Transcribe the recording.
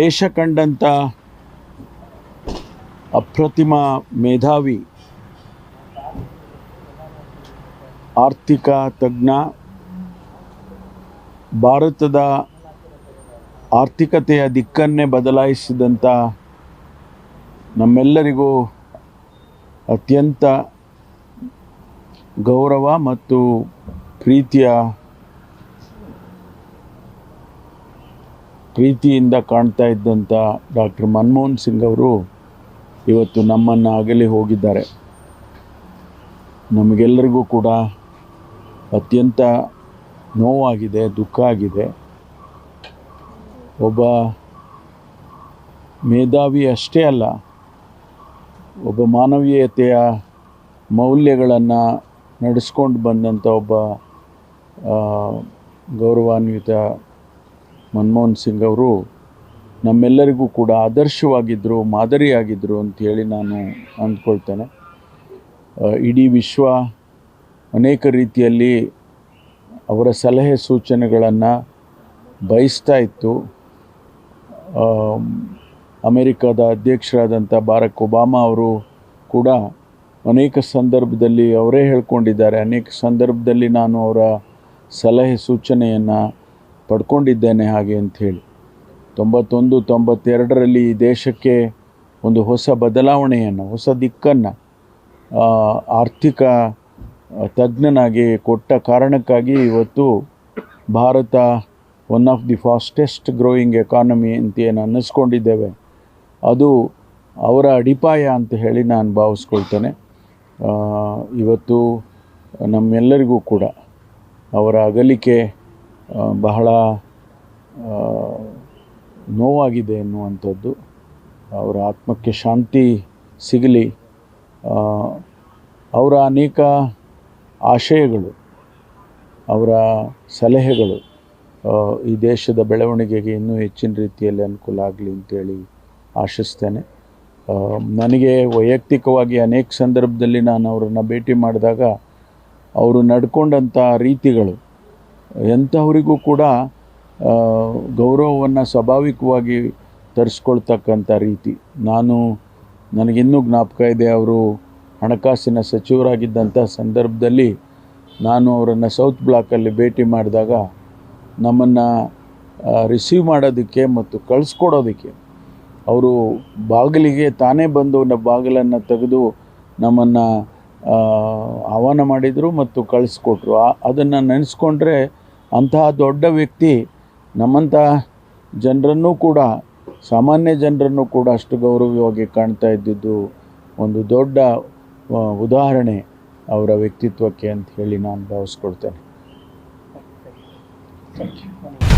ದೇಶ ಕಂಡಂಥ ಅಪ್ರತಿಮ ಮೇಧಾವಿ ಆರ್ಥಿಕ ತಜ್ಞ, ಭಾರತದ ಆರ್ಥಿಕತೆಯ ದಿಕ್ಕನ್ನೇ ಬದಲಾಯಿಸಿದಂಥ ನಮ್ಮೆಲ್ಲರಿಗೂ ಅತ್ಯಂತ ಗೌರವ ಮತ್ತು ಪ್ರೀತಿಯಿಂದ ಕಾಣ್ತಾ ಇದ್ದಂಥ ಡಾಕ್ಟರ್ ಮನಮೋಹನ್ ಸಿಂಗ್ ಅವರು ಇವತ್ತು ನಮ್ಮನ್ನು ಅಗಲಿ ಹೋಗಿದ್ದಾರೆ. ನಮಗೆಲ್ಲರಿಗೂ ಕೂಡ ಅತ್ಯಂತ ನೋವಾಗಿದೆ, ದುಃಖ ಆಗಿದೆ. ಒಬ್ಬ ಮೇಧಾವಿ ಅಷ್ಟೇ ಅಲ್ಲ, ಒಬ್ಬ ಮಾನವೀಯತೆಯ ಮೌಲ್ಯಗಳನ್ನು ನಡೆಸ್ಕೊಂಡು ಬಂದಂಥ ಒಬ್ಬ ಗೌರವಾನ್ವಿತ ಮನಮೋಹನ್ ಸಿಂಗ್ ಅವರು ನಮ್ಮೆಲ್ಲರಿಗೂ ಕೂಡ ಆದರ್ಶವಾಗಿದ್ದರು, ಮಾದರಿಯಾಗಿದ್ದರು ಅಂಥೇಳಿ ನಾನು ಅಂದ್ಕೊಳ್ತೇನೆ. ಇಡೀ ವಿಶ್ವ ಅನೇಕ ರೀತಿಯಲ್ಲಿ ಅವರ ಸಲಹೆ ಸೂಚನೆಗಳನ್ನು ಬಯಸ್ತಾ ಇತ್ತು. ಅಮೆರಿಕದ ಅಧ್ಯಕ್ಷರಾದಂಥ ಬಾರಕ್ ಒಬಾಮಾ ಅವರು ಕೂಡ ಅನೇಕ ಸಂದರ್ಭದಲ್ಲಿ ಅವರೇ ಹೇಳ್ಕೊಂಡಿದ್ದಾರೆ, ಅನೇಕ ಸಂದರ್ಭದಲ್ಲಿ ನಾನು ಅವರ ಸಲಹೆ ಸೂಚನೆಯನ್ನು ಪಡ್ಕೊಂಡಿದ್ದೇನೆ ಹಾಗೆ ಅಂಥೇಳಿ. 91-92ರಲ್ಲಿ ಈ ದೇಶಕ್ಕೆ ಒಂದು ಹೊಸ ಬದಲಾವಣೆಯನ್ನು, ಹೊಸ ದಿಕ್ಕನ್ನು ಆರ್ಥಿಕ ತಜ್ಞನಾಗಿ ಕೊಟ್ಟ ಕಾರಣಕ್ಕಾಗಿ ಇವತ್ತು Bharat one of the fastest growing economy ಅಂತ ಏನು ಅನ್ನಿಸ್ಕೊಂಡಿದ್ದೇವೆ, ಅದು ಅವರ ಅಡಿಪಾಯ ಅಂತ ಹೇಳಿ ನಾನು ಭಾವಿಸ್ಕೊಳ್ತೇನೆ. ಇವತ್ತು ನಮ್ಮೆಲ್ಲರಿಗೂ ಕೂಡ ಅವರ ಅಗಲಿಕೆ ಬಹಳ ನೋವಾಗಿದೆ ಎನ್ನುವಂಥದ್ದು. ಅವರ ಆತ್ಮಕ್ಕೆ ಶಾಂತಿ ಸಿಗಲಿ. ಅವರ ಅನೇಕ ಆಶಯಗಳು, ಅವರ ಸಲಹೆಗಳು ಈ ದೇಶದ ಬೆಳವಣಿಗೆಗೆ ಇನ್ನೂ ಹೆಚ್ಚಿನ ರೀತಿಯಲ್ಲಿ ಅನುಕೂಲ ಆಗಲಿ ಅಂತೇಳಿ ಆಶಿಸ್ತೇನೆ. ನನಗೆ ವೈಯಕ್ತಿಕವಾಗಿ ಅನೇಕ ಸಂದರ್ಭದಲ್ಲಿ ನಾನು ಅವರನ್ನು ಭೇಟಿ ಮಾಡಿದಾಗ ಅವರು ನಡ್ಕೊಂಡಂಥ ರೀತಿಗಳು ಎಂಥವರಿಗೂ ಕೂಡ ಗೌರವವನ್ನು ಸ್ವಾಭಾವಿಕವಾಗಿ ತರಿಸ್ಕೊಳ್ತಕ್ಕಂಥ ರೀತಿ. ನನಗಿನ್ನೂ ಜ್ಞಾಪಕ ಇದೆ, ಅವರು ಹಣಕಾಸಿನ ಸಚಿವರಾಗಿದ್ದಂಥ ಸಂದರ್ಭದಲ್ಲಿ ನಾನು ಅವರನ್ನು ಸೌತ್ ಬ್ಲಾಕಲ್ಲಿ ಭೇಟಿ ಮಾಡಿದಾಗ ನಮ್ಮನ್ನು ರಿಸೀವ್ ಮಾಡೋದಕ್ಕೆ ಮತ್ತು ಕಳಿಸ್ಕೊಡೋದಕ್ಕೆ ಅವರು ಬಾಗಿಲಿಗೆ ತಾನೇ ಬಂದು ಬಾಗಿಲನ್ನು ತೆಗೆದು ನಮ್ಮನ್ನು ಆಹ್ವಾನ ಮಾಡಿದರು ಮತ್ತು ಕಳಿಸ್ಕೊಟ್ರು. ಅದನ್ನು ನೆನೆಸ್ಕೊಂಡ್ರೆ ಅಂತಹ ದೊಡ್ಡ ವ್ಯಕ್ತಿ ನಮ್ಮಂಥ ಜನರನ್ನೂ ಕೂಡ, ಸಾಮಾನ್ಯ ಜನರನ್ನು ಕೂಡ ಅಷ್ಟು ಗೌರವವಾಗಿ ಕಾಣ್ತಾ ಇದ್ದಿದ್ದು ಒಂದು ದೊಡ್ಡ ಉದಾಹರಣೆ ಅವರ ವ್ಯಕ್ತಿತ್ವಕ್ಕೆ ಅಂತ ಹೇಳಿ ನಾನು ಭಾವಿಸ್ಕೊಳ್ತೇನೆ. Thank you.